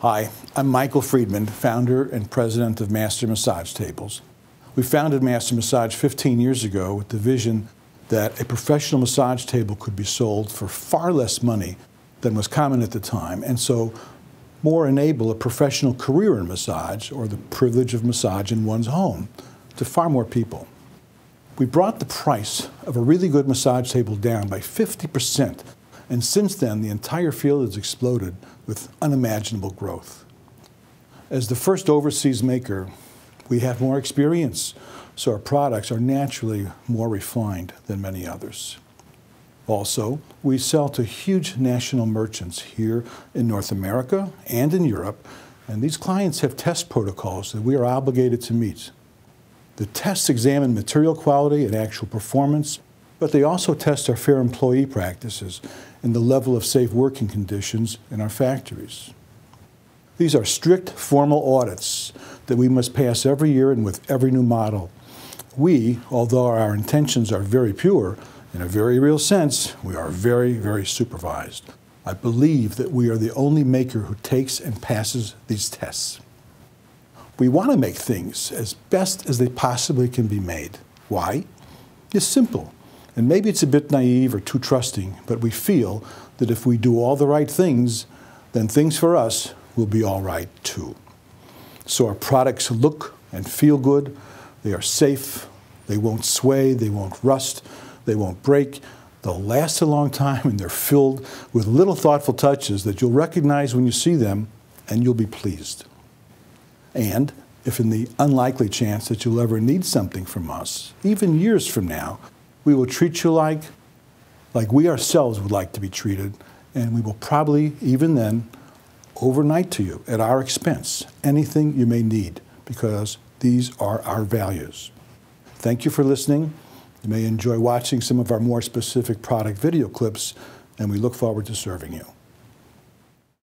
Hi, I'm Michael Friedman, founder and president of Master Massage Tables. We founded Master Massage 15 years ago with the vision that a professional massage table could be sold for far less money than was common at the time, and so more enable a professional career in massage, or the privilege of massage in one's home, to far more people. We brought the price of a really good massage table down by 50%, and since then the entire field has exploded with unimaginable growth. As the first overseas maker, we have more experience, so our products are naturally more refined than many others. Also, we sell to huge national merchants here in North America and in Europe, and these clients have test protocols that we are obligated to meet. The tests examine material quality and actual performance, but they also test our fair employee practices and the level of safe working conditions in our factories. These are strict formal audits that we must pass every year and with every new model. We, although our intentions are very pure, in a very real sense, we are very, very supervised. I believe that we are the only maker who takes and passes these tests. We want to make things as best as they possibly can be made. Why? It's simple. And maybe it's a bit naive or too trusting, but we feel that if we do all the right things, then things for us will be all right too. So our products look and feel good, they are safe, they won't sway, they won't rust, they won't break, they'll last a long time, and they're filled with little thoughtful touches that you'll recognize when you see them, and you'll be pleased. And if in the unlikely chance that you'll ever need something from us, even years from now, we will treat you like we ourselves would like to be treated, and we will probably, even then, overnight to you at our expense anything you may need, because these are our values. Thank you for listening. You may enjoy watching some of our more specific product video clips, and we look forward to serving you.